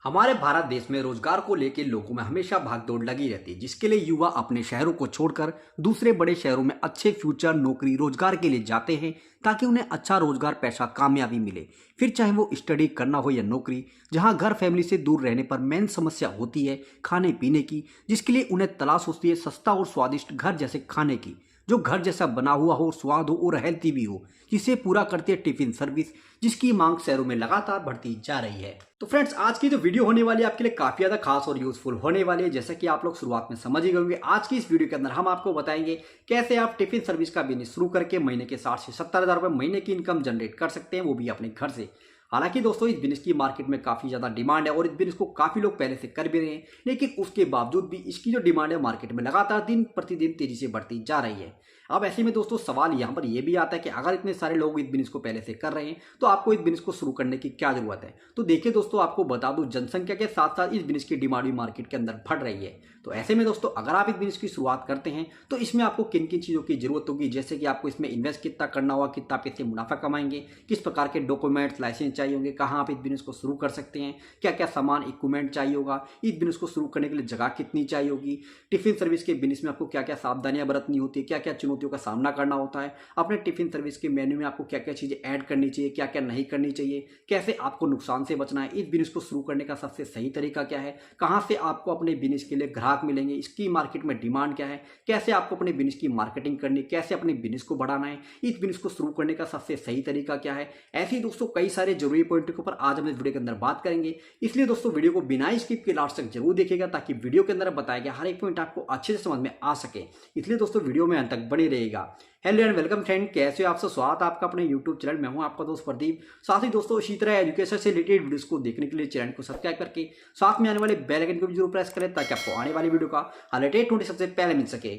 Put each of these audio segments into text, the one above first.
हमारे भारत देश में रोजगार को लेकर लोगों में हमेशा भागदौड़ लगी रहती है, जिसके लिए युवा अपने शहरों को छोड़कर दूसरे बड़े शहरों में अच्छे फ्यूचर, नौकरी, रोजगार के लिए जाते हैं ताकि उन्हें अच्छा रोजगार, पैसा, कामयाबी मिले। फिर चाहे वो स्टडी करना हो या नौकरी। जहां घर फैमिली से दूर रहने पर मेन समस्या होती है खाने पीने की, जिसके लिए उन्हें तलाश होती है सस्ता और स्वादिष्ट घर जैसे खाने की, जो घर जैसा बना हुआ हो, स्वाद हो और हेल्थी भी हो, जिसे पूरा करती है टिफिन सर्विस, जिसकी मांग शहरों में लगातार बढ़ती जा रही है। तो फ्रेंड्स, आज की जो वीडियो होने वाली है आपके लिए काफी ज्यादा खास और यूजफुल होने वाली है। जैसा कि आप लोग शुरुआत में समझ ही गए होंगे, आज की इस वीडियो के अंदर हम आपको बताएंगे कैसे आप टिफिन सर्विस का बिजनेस शुरू करके महीने के 60 से 70 हजार रुपए महीने की इनकम जनरेट कर सकते हैं, वो भी अपने घर से। हालांकि दोस्तों, इस बिजनेस की मार्केट में काफी ज्यादा डिमांड है और इस बिजनेस को काफी लोग पहले से कर भी रहे हैं, लेकिन उसके बावजूद भी इसकी जो डिमांड है मार्केट में लगातार दिन प्रतिदिन तेजी से बढ़ती जा रही है। अब ऐसे में दोस्तों, सवाल यहाँ पर यह भी आता है कि अगर इतने सारे लोग इस बिजनेस को पहले से कर रहे हैं तो आपको इस बिजनेस को शुरू करने की क्या जरूरत है। तो देखिए दोस्तों, आपको बता दूं, जनसंख्या के साथ साथ इस बिजनेस की डिमांड भी मार्केट के अंदर बढ़ रही है। तो ऐसे में दोस्तों, अगर आप इस बिजनेस की शुरुआत करते हैं तो इसमें आपको किन किन चीज़ों की जरूरत होगी, जैसे कि आपको इसमें इन्वेस्ट कितना करना होगा, कितना पैसे मुनाफा कमाएंगे, किस प्रकार के डॉक्यूमेंट्स, लाइसेंस चाहिए होंगे, कहाँ आप इस बिजनेस को शुरू कर सकते हैं, क्या क्या सामान, इक्विपमेंट चाहिए होगा, इस बिजनेस को शुरू करने के लिए जगह कितनी चाहिए होगी, टिफिन सर्विस के बिजनेस में आपको क्या क्या सावधानियां बरतनी होती है, क्या क्या चुनौतियों का सामना करना होता है, अपने टिफिन सर्विस के मेन्यू में आपको क्या क्या चीज़ें ऐड करनी चाहिए, क्या क्या नहीं करनी चाहिए, कैसे आपको नुकसान से बचना है, इस बिजनेस को शुरू करने का सबसे सही तरीका क्या है, कहाँ से आपको अपने बिजनेस के लिए ग्राहक मिलेंगे, इसकी मार्केट में डिमांड क्या है, कैसे आपको अपने बिजनेस की मार्केटिंग करनी, कैसे अपने बिजनेस को बढ़ाना है, इस बिजनेस को शुरू करने का सबसे सही तरीका क्या है। ऐसे ही दोस्तों कई सारे जरूरी पॉइंटों के ऊपर आज हम इस वीडियो के अंदर बात करेंगे। इसलिए दोस्तों, वीडियो को बिना स्किप के लास्ट तक जरूर देखिएगा ताकि वीडियो के अंदर बताया गया हर एक पॉइंट आपको अच्छे से समझ में आ सके। इसलिए दोस्तों, वीडियो में अंत तक बने रहेगा। हेलो एंड वेलकम फ्रेंड, कैसे हो आप सब? स्वागत है आपका अपने यूट्यूब चैनल में। हूं आपका दोस्त प्रदीप। साथ ही दोस्तों, इसी तरह एजुकेशन से रिलेटेड वीडियोस को देखने के लिए चैनल को सब्सक्राइब करके साथ में आने वाले बेल आइकन को भी जरूर प्रेस करें ताकि आपको आने वाली वीडियो का लेटेस्ट नोटिस सबसे पहले मिल सके।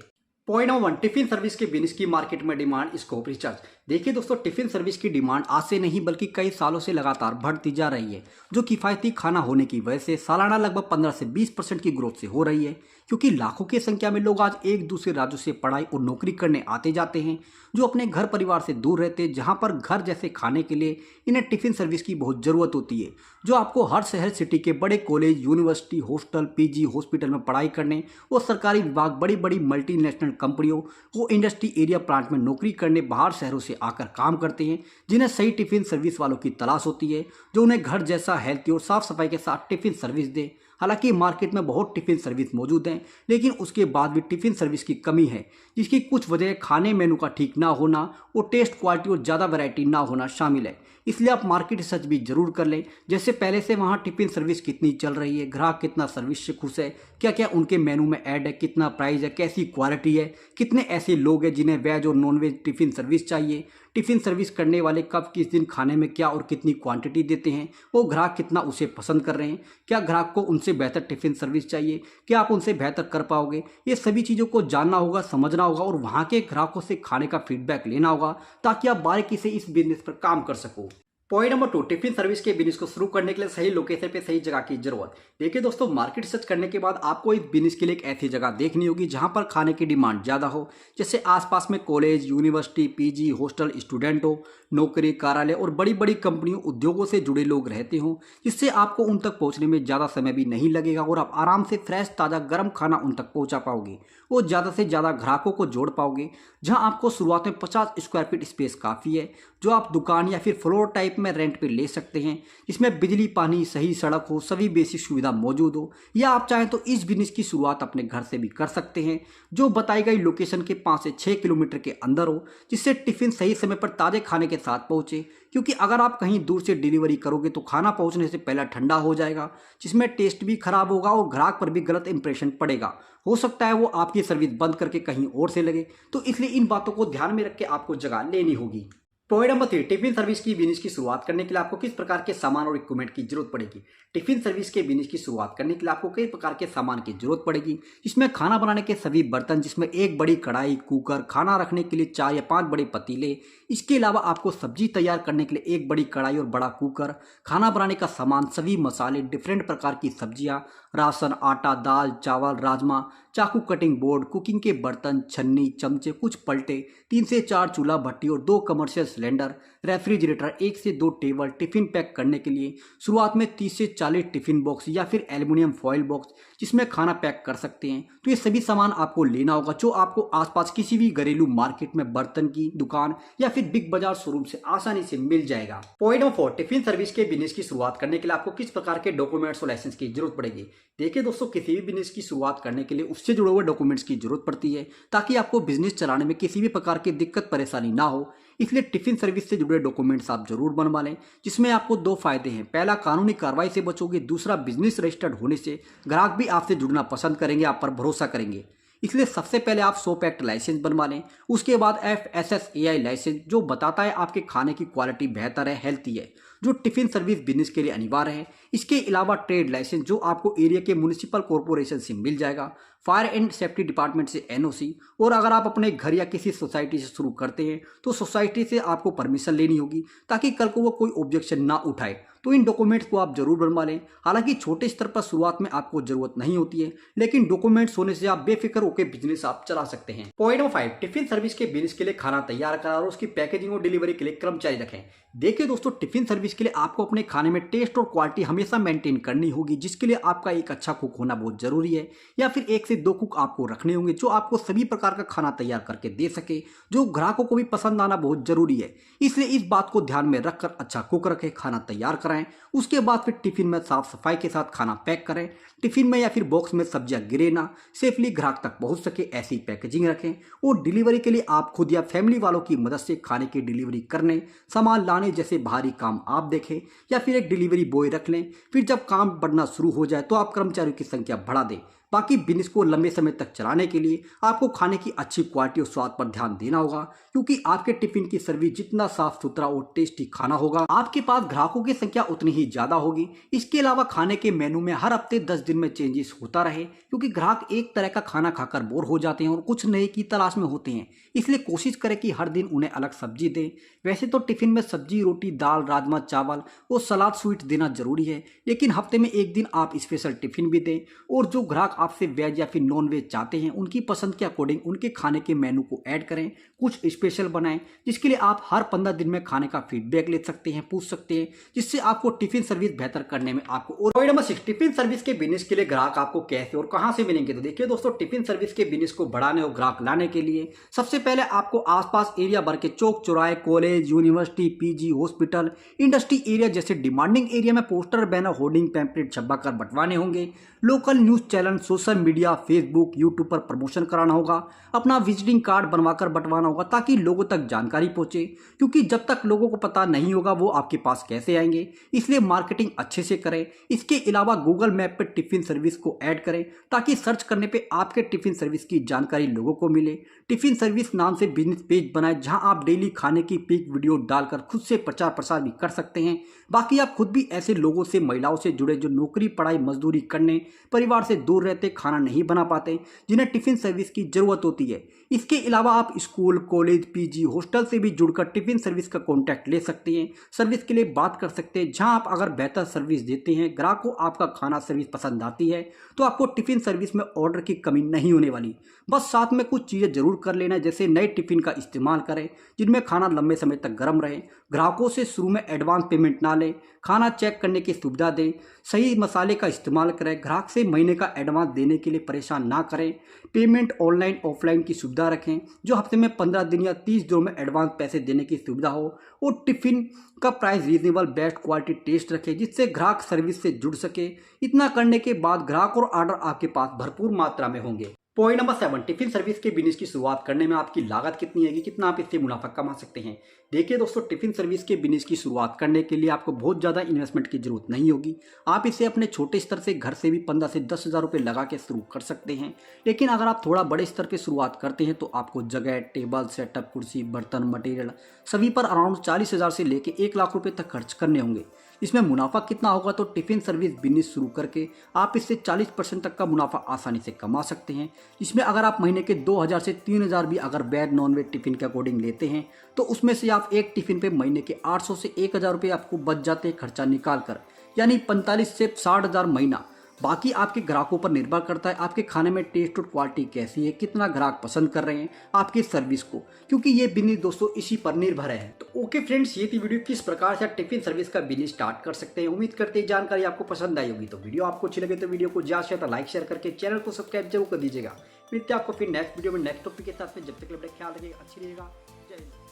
पॉइंट नंबर 1, टिफिन सर्विस के बिजनेस की मार्केट में डिमांड, स्कोप, रिसर्च। देखिए दोस्तों, टिफिन सर्विस की डिमांड आज से नहीं बल्कि कई सालों से लगातार बढ़ती जा रही है, जो किफायती खाना होने की वजह से सालाना लगभग 15 से 20% की ग्रोथ से हो रही है। क्योंकि लाखों की संख्या में लोग आज एक दूसरे राज्यों से पढ़ाई और नौकरी करने आते जाते हैं, जो अपने घर परिवार से दूर रहते हैं, जहां पर घर जैसे खाने के लिए इन्हें टिफिन सर्विस की बहुत ज़रूरत होती है, जो आपको हर शहर सिटी के बड़े college, university, hostel, PG, hospital में पढ़ाई करने और सरकारी विभाग, बड़ी बड़ी मल्टीनेशनल कंपनियों वो इंडस्ट्री एरिया प्लांट में नौकरी करने बाहर शहरों से आकर काम करते हैं, जिन्हें सही टिफिन सर्विस वालों की तलाश होती है, जो उन्हें घर जैसा हेल्थी और साफ सफाई के साथ टिफिन सर्विस दे। हालांकि मार्केट में बहुत टिफिन सर्विस मौजूद हैं, लेकिन उसके बाद भी टिफिन सर्विस की कमी है, जिसकी कुछ वजह खाने मेनू का ठीक ना होना और टेस्ट, क्वालिटी और ज़्यादा वैरायटी ना होना शामिल है। इसलिए आप मार्केट रिसर्च भी जरूर कर लें, जैसे पहले से वहाँ टिफिन सर्विस कितनी चल रही है, ग्राहक कितना सर्विस से खुश है, क्या क्या उनके मेनू में ऐड है, कितना प्राइस है, कैसी क्वालिटी है, कितने ऐसे लोग हैं जिन्हें वेज और नॉन वेज टिफिन सर्विस चाहिए, टिफिन सर्विस करने वाले कब किस दिन खाने में क्या और कितनी क्वांटिटी देते हैं, वो ग्राहक कितना उसे पसंद कर रहे हैं, क्या ग्राहक को उनसे बेहतर टिफिन सर्विस चाहिए, क्या आप उनसे बेहतर कर पाओगे। ये सभी चीज़ों को जानना होगा, समझना होगा और वहाँ के ग्राहकों से खाने का फीडबैक लेना होगा ताकि आप बारीकी से इस बिजनेस पर काम कर सको। पॉइंट नंबर 2, टिफिन सर्विस के बिजनेस को शुरू करने के लिए सही लोकेशन पे सही जगह की जरूरत। देखिए दोस्तों, मार्केट रिसर्च करने के बाद आपको इस बिजनेस के लिए एक ऐसी जगह देखनी होगी जहां पर खाने की डिमांड ज़्यादा हो, जैसे आसपास में college, university, PG, hostel, student हो, नौकरी, कार्यालय और बड़ी बड़ी कंपनियों, उद्योगों से जुड़े लोग रहते हों, जिससे आपको उन तक पहुंचने में ज़्यादा समय भी नहीं लगेगा और आप आराम से फ्रेश, ताज़ा, गर्म खाना उन तक पहुंचा पाओगे और ज़्यादा से ज़्यादा ग्राहकों को जोड़ पाओगे। जहां आपको शुरुआत में 50 स्क्वायर फीट स्पेस काफ़ी है, जो आप दुकान या फिर फ्लोर टाइप में रेंट पे ले सकते हैं, जिसमें बिजली, पानी, सही सड़क हो, सभी बेसिक सुविधा मौजूद हो। या आप चाहें तो इस बिजनेस की शुरुआत अपने घर से भी कर सकते हैं, जो बताई गई लोकेशन के 5 से 6 किलोमीटर के अंदर हो, जिससे टिफिन सही समय पर ताज़े खाने के साथ पहुंचे। क्योंकि अगर आप कहीं दूर से डिलीवरी करोगे तो खाना पहुंचने से पहले ठंडा हो जाएगा, जिसमें टेस्ट भी खराब होगा और ग्राहक पर भी गलत इंप्रेशन पड़ेगा। हो सकता है वो आपकी सर्विस बंद करके कहीं और से लगे। तो इसलिए इन बातों को ध्यान में रख के आपको जगह लेनी होगी। पॉइंट नंबर 3, टिफिन सर्विस की बिजनेस की शुरुआत करने के लिए आपको किस प्रकार के सामान और इक्विपमेंट की जरूरत पड़ेगी। टिफिन सर्विस के बिजनेस की शुरुआत करने के लिए आपको कई प्रकार के सामान की जरूरत पड़ेगी, जिसमें खाना बनाने के सभी बर्तन, जिसमें एक बड़ी कढ़ाई, कुकर, खाना रखने के लिए 4 या 5 बड़े पतीले, इसके अलावा आपको सब्जी तैयार करने के लिए एक बड़ी कढ़ाई और बड़ा कुकर, खाना बनाने का सामान, सभी मसाले, डिफरेंट प्रकार की सब्जियां, राशन, आटा, दाल, चावल, राजमा, चाकू, कटिंग बोर्ड, कुकिंग के बर्तन, छन्नी, चमचे, कुछ पलटे, 3 से 4 चूल्हा भट्टी और 2 कमर्शियल सिलेंडर, रेफ्रिजरेटर, 1 से 2 टेबल, टिफिन पैक करने के लिए शुरुआत में 30 से 40 टिफिन बॉक्स या फिर एल्युमिनियम फॉइल बॉक्स जिसमें खाना पैक कर सकते हैं। तो ये सभी सामान आपको लेना होगा जो आपको आसपास किसी भी घरेलू मार्केट में, बर्तन की दुकान या फिर बिग बाजार शोरूम से आसानी से मिल जाएगा। पॉइंट नंबर 4, टिफिन सर्विस के बिजनेस की शुरुआत करने के लिए आपको किस प्रकार के डॉक्यूमेंट्स और लाइसेंस की जरूरत पड़ेगी। देखिए दोस्तों, किसी भी बिजनेस की शुरुआत करने के लिए उससे जुड़े हुए डॉक्यूमेंट्स की जरूरत पड़ती है ताकि आपको बिजनेस चलाने में किसी भी प्रकार की दिक्कत परेशानी ना हो। इसलिए टिफिन सर्विस से जुड़े डॉक्यूमेंट्स आप जरूर बनवा लें, जिसमें आपको 2 फायदे हैं। पहला, कानूनी कार्रवाई से बचोगे। दूसरा, बिजनेस रजिस्टर्ड होने से ग्राहक भी आपसे जुड़ना पसंद करेंगे, आप पर भरोसा करेंगे। इसलिए सबसे पहले आप सोप एक्ट लाइसेंस बनवा लें। उसके बाद FSSAI लाइसेंस, जो बताता है आपके खाने की क्वालिटी बेहतर है, हेल्थी है, जो टिफिन सर्विस बिजनेस के लिए अनिवार्य है। इसके अलावा ट्रेड लाइसेंस, जो आपको एरिया के म्युनिसिपल कॉर्पोरेशन से मिल जाएगा। फायर एंड सेफ्टी डिपार्टमेंट से NOC, और अगर आप अपने घर या किसी सोसाइटी से शुरू करते हैं तो सोसाइटी से आपको परमिशन लेनी होगी ताकि कल को वो कोई ऑब्जेक्शन ना उठाए। तो इन डॉक्यूमेंट्स को आप जरूर बनवा लें। हालांकि छोटे स्तर पर शुरुआत में आपको जरूरत नहीं होती है, लेकिन डॉक्यूमेंट्स होने से आप बेफिक्र होकर बिजनेस आप चला सकते हैं। पॉइंट नंबर 5, टिफिन सर्विस के बिजनेस के लिए खाना तैयार करा और उसकी पैकेजिंग और डिलीवरी के लिए कर्मचारी रखें। देखिए दोस्तों, टिफिन सर्विस के लिए आपको अपने खाने में टेस्ट और क्वालिटी हमेशा मेंटेन करनी होगी, जिसके लिए आपका एक अच्छा कुक होना बहुत जरूरी है, या फिर 1 से 2 कुक आपको रखने होंगे जो आपको सभी प्रकार का खाना तैयार करके दे सके, जो ग्राहकों को भी पसंद आना बहुत जरूरी है। इसलिए इस बात को ध्यान में रखकर अच्छा कुक रखें, खाना तैयार कराएं। उसके बाद फिर टिफिन में साफ सफाई के साथ खाना पैक करें। टिफिन में या फिर बॉक्स में सब्जियां गिरे ना, सेफली ग्राहक तक पहुंच सके ऐसी पैकेजिंग रखें। और डिलीवरी के लिए आप खुद या फैमिली वालों की मदद से खाने की डिलीवरी करने, सामान लाने जैसे बाहरी काम आप देखें या फिर एक डिलीवरी बॉय रख लें। फिर जब काम बढ़ना शुरू हो जाए तो आप कर्मचारियों की संख्या बढ़ा दें। बाकी बिजनेस को लंबे समय तक चलाने के लिए आपको खाने की अच्छी क्वालिटी और स्वाद पर ध्यान देना होगा, क्योंकि आपके टिफिन की सर्विस जितना साफ सुथरा और टेस्टी खाना होगा, आपके पास ग्राहकों की संख्या उतनी ही ज्यादा होगी। इसके अलावा खाने के मेनू में हर हफ्ते 10 दिन में चेंजेस होता रहे, क्योंकि ग्राहक एक तरह का खाना खाकर बोर हो जाते हैं और कुछ नए की तलाश में होते हैं। इसलिए कोशिश करें कि हर दिन उन्हें अलग सब्जी दें। वैसे तो टिफिन में सब्जी, रोटी, दाल, राजमा, चावल और सलाद, स्वीट देना जरूरी है, लेकिन हफ्ते में 1 दिन आप स्पेशल टिफिन भी दें। और जो ग्राहक आपसे वेज या फिर नॉन वेज चाहते हैं, उनकी पसंद के अकॉर्डिंग उनके खाने के मेनू को ऐड करें, कुछ स्पेशल बनाएं, जिसके लिए आप हर 15 दिन में खाने का फीडबैक ले सकते हैं, पूछ सकते हैं, जिससे आपको टिफिन सर्विस बेहतर करने में आपको। और पॉइंट नंबर 6, टिफिन सर्विस के बिजनेस के लिए ग्राहक आपको कैसे और कहां से मिलेंगे। तो देखिए दोस्तों, टिफिन सर्विस के बिजनेस को बढ़ाने और ग्राहक लाने के लिए सबसे पहले आपको आसपास एरिया भर के चौक चौराहे, college, university, PG, hospital, industry area जैसे डिमांडिंग एरिया में पोस्टर, बैनर, होर्डिंग, पैम्पलेट छपवाकर बंटवाने होंगे। Local news channel, social media, Facebook, YouTube पर प्रमोशन कराना होगा। अपना विजिटिंग कार्ड बनवाकर बंटवाना होगा ताकि लोगों तक जानकारी पहुंचे, क्योंकि जब तक लोगों को पता नहीं होगा वो आपके पास कैसे आएंगे। इसलिए मार्केटिंग अच्छे से करें। इसके अलावा गूगल मैप पर टिफिन सर्विस को ऐड करें ताकि सर्च करने पे आपके टिफिन सर्विस की जानकारी लोगों को मिले। टिफिन सर्विस नाम से बिजनेस पेज बनाएं जहां आप डेली खाने की पिक वीडियो डालकर खुद से प्रचार प्रसार भी कर सकते हैं। बाकी आप खुद भी ऐसे लोगों से, महिलाओं से जुड़े जो नौकरी, पढ़ाई, मजदूरी करने, परिवार से दूर रहते, खाना नहीं बना पाते, जिन्हें टिफिन सर्विस की जरूरत होती है। इसके अलावा आप स्कूल, कॉलेज, PG, हॉस्टल से भी जुड़कर टिफिन सर्विस का कॉन्टैक्ट ले सकते हैं, सर्विस के लिए बात कर सकते हैं। जहां आप अगर बेहतर सर्विस देते हैं, ग्राहक को आपका खाना सर्विस पसंद आती है, तो आपको टिफिन सर्विस में ऑर्डर की कमी नहीं होने वाली। बस साथ में कुछ चीज़ें जरूर कर लेना, जैसे नए टिफिन का इस्तेमाल करें जिनमें खाना लंबे समय तक गर्म रहे। ग्राहकों से शुरू में एडवांस पेमेंट ना लें, खाना चेक करने की सुविधा दें, सही मसाले का इस्तेमाल करें, ग्राहक से महीने का एडवांस देने के लिए परेशान ना करें। पेमेंट ऑनलाइन ऑफलाइन की सुविधा रखें, जो हफ्ते में 15 दिन या 30 दिनों में एडवांस पैसे देने की सुविधा हो। और टिफिन का price reasonable, best quality taste रखें, जिससे ग्राहक सर्विस से जुड़ सके। इतना करने के बाद ग्राहक और ऑर्डर आपके पास भरपूर मात्रा में होंगे। पॉइंट नंबर 7, टिफिन सर्विस के बिजनेस की शुरुआत करने में आपकी लागत कितनी है, कितना आप इससे मुनाफा कमा सकते हैं। देखिए दोस्तों, टिफिन सर्विस के बिजनेस की शुरुआत करने के लिए आपको बहुत ज़्यादा इन्वेस्टमेंट की जरूरत नहीं होगी। आप इसे अपने छोटे स्तर से घर से भी 15 से 10 हज़ार रुपये लगा के शुरू कर सकते हैं। लेकिन अगर आप थोड़ा बड़े स्तर पर शुरुआत करते हैं तो आपको जगह, टेबल, सेटअप, कुर्सी, बर्तन, मटेरियल सभी पर अराउंड 40 हज़ार से लेकर 1 लाख रुपये तक खर्च करने होंगे। इसमें मुनाफा कितना होगा, तो टिफिन सर्विस बिजनेस शुरू करके आप इससे 40% तक का मुनाफा आसानी से कमा सकते हैं। इसमें अगर आप महीने के 2000 से 3000 भी अगर वेज नॉन वेज टिफिन के अकॉर्डिंग लेते हैं तो उसमें से आप एक टिफिन पे महीने के 800 से 1000 रुपये आपको बच जाते हैं खर्चा निकाल कर, यानी 45 से 60,000 महीना। बाकी आपके ग्राहकों पर निर्भर करता है आपके खाने में टेस्ट और क्वालिटी कैसी है, कितना ग्राहक पसंद कर रहे हैं आपकी सर्विस को, क्योंकि ये बिजनेस दोस्तों इसी पर निर्भर है। तो ओके फ्रेंड्स, ये थी वीडियो किस प्रकार से आप टिफिन सर्विस का बिजनेस स्टार्ट कर सकते हैं। उम्मीद करते हैं जानकारी आपको पसंद आई होगी। तो वीडियो आपको अच्छी लगे तो वीडियो को ज्यादा से ज्यादा लाइक शेयर करके चैनल को सब्सक्राइब जरूर कर दीजिएगा। मिलते हैं आपको फिर नेक्स्ट वीडियो में नेक्स्ट टॉपिक के साथ में। जब तक के लिए ख्याल रखिएगा, अच्छी रहेगा। जय हिंद।